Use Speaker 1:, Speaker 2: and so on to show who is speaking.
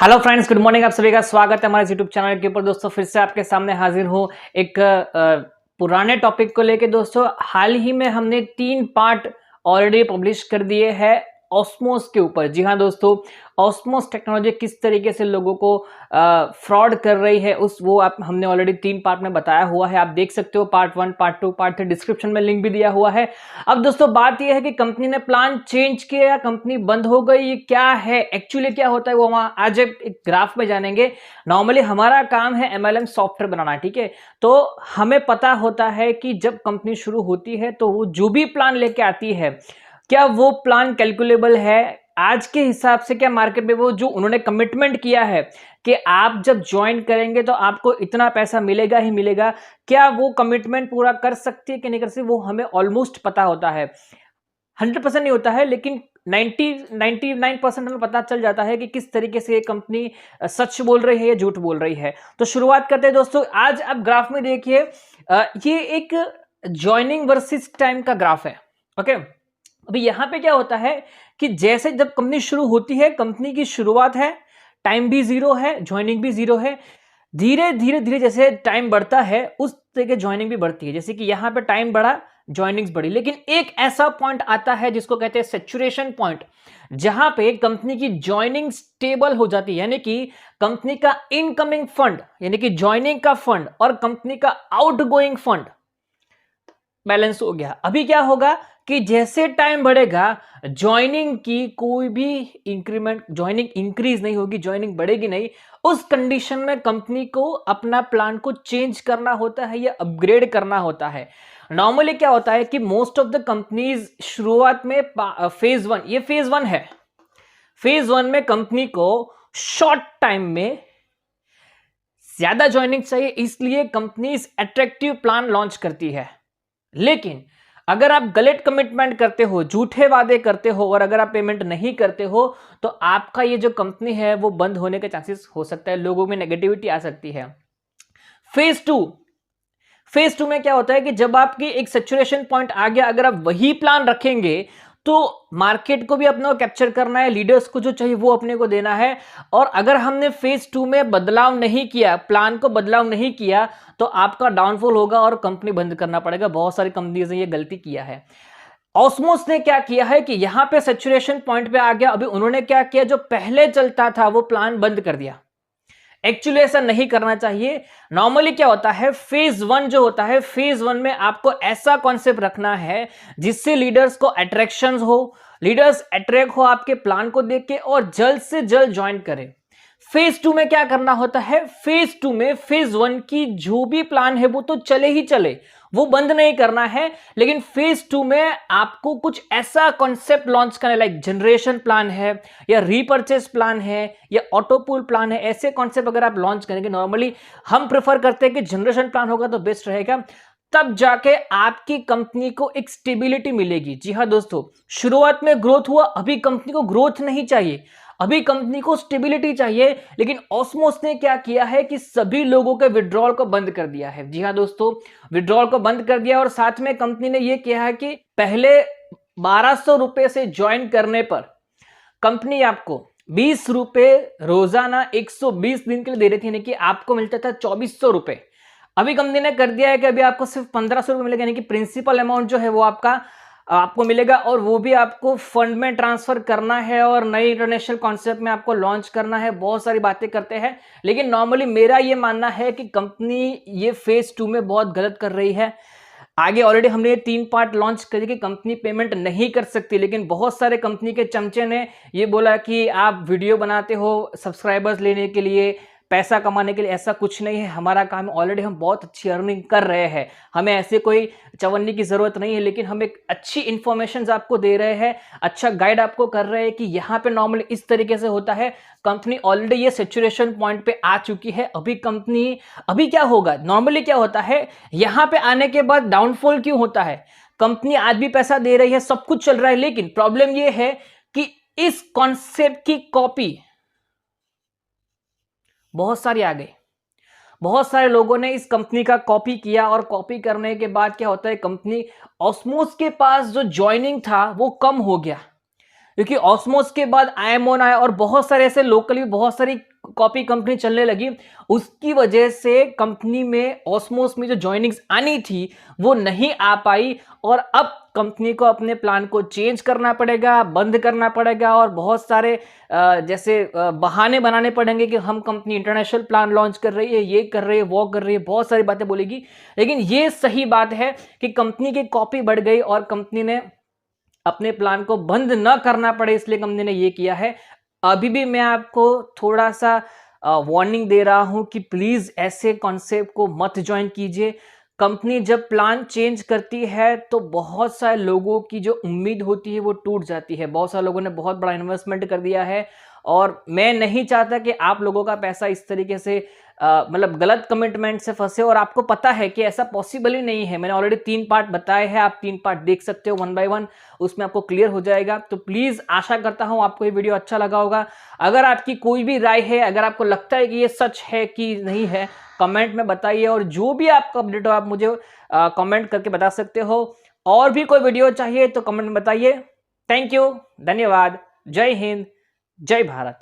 Speaker 1: Hello friends, good morning. आप सभी का स्वागत है हमारे यूट्यूब चैनल के ऊपर। दोस्तों फिर से आपके सामने हाजिर हूँ एक पुराने टॉपिक को लेके। दोस्तों हाल ही में हमने 3 पार्ट ऑलरेडी पब्लिश कर दिए हैं ऑस्मोस के ऊपर। जी हाँ दोस्तों, ऑस्मोस टेक्नोलॉजी किस तरीके से लोगों को फ्रॉड कर रही है वो हमने ऑलरेडी 3 पार्ट में बताया हुआ है। आप देख सकते हो पार्ट 1, पार्ट 2, पार्ट 3, डिस्क्रिप्शन में लिंक भी दिया हुआ है। अब दोस्तों बात यह है कि कंपनी ने प्लान चेंज किया, कंपनी बंद हो गई, ये क्या है एक्चुअली, क्या होता है वो हम आज एक ग्राफ में जानेंगे। नॉर्मली हमारा काम है एमएलएम सॉफ्टवेयर बनाना, ठीक है। तो हमें पता होता है कि जब कंपनी शुरू होती है तो वो जो भी प्लान लेके आती है, क्या वो प्लान कैलकुलेबल है आज के हिसाब से, क्या मार्केट में वो जो उन्होंने कमिटमेंट किया है कि आप जब ज्वाइन करेंगे तो आपको इतना पैसा मिलेगा ही मिलेगा, क्या वो कमिटमेंट पूरा कर सकती है कि नहीं कर सकती, वो हमें ऑलमोस्ट पता होता है। 100% नहीं होता है, लेकिन 99% हमें पता चल जाता है कि किस तरीके से ये कंपनी सच बोल रही है या झूठ बोल रही है। तो शुरुआत करते हैं दोस्तों। आज आप ग्राफ में देखिए, ये एक ज्वाइनिंग वर्सेस टाइम का ग्राफ है। ओके, अभी यहां पे क्या होता है कि जैसे जब कंपनी शुरू होती है, कंपनी की शुरुआत है, टाइम भी जीरो है, ज्वाइनिंग भी जीरो है। धीरे धीरे धीरे जैसे टाइम बढ़ता है उस तरीके ज्वाइनिंग भी बढ़ती है। जैसे कि यहां पे टाइम बढ़ा, ज्वाइनिंग्स बढ़ी, लेकिन एक ऐसा पॉइंट आता है जिसको कहते हैं सैचुरेशन पॉइंट, जहां पे कंपनी की ज्वाइनिंग स्टेबल हो जाती है, यानी कि कंपनी का इनकमिंग फंड यानी कि ज्वाइनिंग का फंड और कंपनी का आउटगोइंग फंड बैलेंस हो गया। अभी क्या होगा कि जैसे टाइम बढ़ेगा, ज्वाइनिंग की कोई भी इंक्रीमेंट, ज्वाइनिंग इंक्रीज नहीं होगी, ज्वाइनिंग बढ़ेगी नहीं। उस कंडीशन में कंपनी को अपना प्लान को चेंज करना होता है या अपग्रेड करना होता है। नॉर्मली क्या होता है कि मोस्ट ऑफ द कंपनीज शुरुआत में फेज 1, ये फेज 1 है, फेज 1 में कंपनी को शॉर्ट टाइम में ज्यादा ज्वाइनिंग चाहिए, इसलिए कंपनीज अट्रैक्टिव प्लान लॉन्च करती है। लेकिन अगर आप गलत कमिटमेंट करते हो, झूठे वादे करते हो और अगर आप पेमेंट नहीं करते हो, तो आपका ये जो कंपनी है वो बंद होने के चांसेस हो सकता है, लोगों में नेगेटिविटी आ सकती है। फेज 2 में क्या होता है कि जब आपकी एक सैचुरेशन पॉइंट आ गया, अगर आप वही प्लान रखेंगे तो मार्केट को भी अपने को कैप्चर करना है, लीडर्स को जो चाहिए वो अपने को देना है। और अगर हमने फेज 2 में बदलाव नहीं किया, प्लान को बदलाव नहीं किया, तो आपका डाउनफॉल होगा और कंपनी बंद करना पड़ेगा। बहुत सारी कंपनीज ने ये गलती किया है। ऑस्मोस ने क्या किया है कि यहां पे सैचुरेशन पॉइंट पे आ गया, अभी उन्होंने क्या किया, जो पहले चलता था वो प्लान बंद कर दिया। एक्चुअली ऐसा नहीं करना चाहिए। नॉर्मली क्या होता है, फेज 1 जो होता है, फेज 1 में आपको ऐसा कॉन्सेप्ट रखना है जिससे लीडर्स को अट्रैक्शन हो, लीडर्स अट्रैक्ट हो आपके प्लान को देख के और जल्द से जल्द ज्वाइन करें। फेज 2 में क्या करना होता है, फेज 2 में फेज 1 की जो भी प्लान है वो तो चले ही चले, वो बंद नहीं करना है। लेकिन फेज 2 में आपको कुछ ऐसा कॉन्सेप्ट लॉन्च करना है, लाइक जनरेशन प्लान है या रीपर्चेस प्लान है या ऑटोपूल प्लान है। ऐसे कॉन्सेप्ट अगर आप लॉन्च करेंगे, नॉर्मली हम प्रेफर करते हैं कि जनरेशन प्लान होगा तो बेस्ट रहेगा, तब जाके आपकी कंपनी को एक स्टेबिलिटी मिलेगी। जी हाँ दोस्तों, शुरुआत में ग्रोथ हुआ, अभी कंपनी को ग्रोथ नहीं चाहिए, अभी कंपनी को स्टेबिलिटी चाहिए। लेकिन ऑस्मोस ने क्या किया है कि सभी लोगों के विड्रॉल को बंद कर दिया है। जी हाँ दोस्तों, विड्रॉल को बंद कर दिया और साथ में कंपनी ने यह किया है कि पहले 1200 रुपए से ज्वाइन करने पर कंपनी आपको 20 रुपए रोजाना 120 दिन के लिए दे रही थी, यानी कि आपको मिलता था 2400 रुपए। अभी कंपनी ने कर दिया है कि अभी आपको सिर्फ 1500 रुपए मिलेगा, यानी कि प्रिंसिपल अमाउंट जो है वो आपको मिलेगा और वो भी आपको फंड में ट्रांसफर करना है और नई इंटरनेशनल कॉन्सेप्ट में आपको लॉन्च करना है। बहुत सारी बातें करते हैं, लेकिन नॉर्मली मेरा ये मानना है कि कंपनी ये फेज 2 में बहुत गलत कर रही है। आगे ऑलरेडी हमने ये 3 पार्ट लॉन्च करे कि कंपनी पेमेंट नहीं कर सकती, लेकिन बहुत सारे कंपनी के चमचे ने ये बोला कि आप वीडियो बनाते हो सब्सक्राइबर्स लेने के लिए, पैसा कमाने के लिए। ऐसा कुछ नहीं है, हमारा काम ऑलरेडी हम बहुत अच्छी अर्निंग कर रहे हैं, हमें ऐसे कोई चवन्नी की जरूरत नहीं है। लेकिन हम एक अच्छी इंफॉर्मेशन आपको दे रहे हैं, अच्छा गाइड आपको कर रहे हैं कि यहाँ पे नॉर्मली इस तरीके से होता है। कंपनी ऑलरेडी ये सैचुरेशन पॉइंट पे आ चुकी है। अभी क्या होगा, नॉर्मली क्या होता है, यहाँ पे आने के बाद डाउनफॉल क्यों होता है, कंपनी आज भी पैसा दे रही है, सब कुछ चल रहा है, लेकिन प्रॉब्लम ये है कि इस कॉन्सेप्ट की कॉपी बहुत सारी आ गई, बहुत सारे लोगों ने इस कंपनी का कॉपी किया और कॉपी करने के बाद क्या होता है, कंपनी ऑस्मोस के पास जो ज्वाइनिंग था वो कम हो गया। क्योंकि ऑस्मोस के बाद आईएमओन आया और बहुत सारे ऐसे लोकली बहुत सारी कॉपी कंपनी चलने लगी। उसकी वजह से कंपनी में ऑस्मोस में जो जॉइनिंग्स आनी थी वो नहीं आ पाई और अब कंपनी को अपने प्लान को चेंज करना पड़ेगा, बंद करना पड़ेगा और बहुत सारे जैसे बहाने बनाने पड़ेंगे कि हम कंपनी इंटरनेशनल प्लान लॉन्च कर रही है, ये कर रही है, वो कर रही है, बहुत सारी बातें बोलेगी। लेकिन ये सही बात है कि कंपनी की कॉपी बढ़ गई और कंपनी ने अपने प्लान को बंद न करना पड़े, इसलिए कंपनी ने ये किया है। अभी भी मैं आपको थोड़ा सा वार्निंग दे रहा हूं कि प्लीज ऐसे कॉन्सेप्ट को मत ज्वाइन कीजिए। कंपनी जब प्लान चेंज करती है तो बहुत सारे लोगों की जो उम्मीद होती है वो टूट जाती है। बहुत सारे लोगों ने बहुत बड़ा इन्वेस्टमेंट कर दिया है और मैं नहीं चाहता कि आप लोगों का पैसा इस तरीके से मतलब गलत कमिटमेंट से फंसे और आपको पता है कि ऐसा पॉसिबल ही नहीं है। मैंने ऑलरेडी 3 पार्ट बताए हैं, आप 3 पार्ट देख सकते हो 1 बाय 1, उसमें आपको क्लियर हो जाएगा। तो प्लीज आशा करता हूं आपको ये वीडियो अच्छा लगा होगा। अगर आपकी कोई भी राय है, अगर आपको लगता है कि ये सच है कि नहीं है, कमेंट में बताइए और जो भी आपका अपडेट हो आप मुझे कमेंट करके बता सकते हो। और भी कोई वीडियो चाहिए तो कमेंट में बताइए। थैंक यू, धन्यवाद, जय हिंद, जय भारत।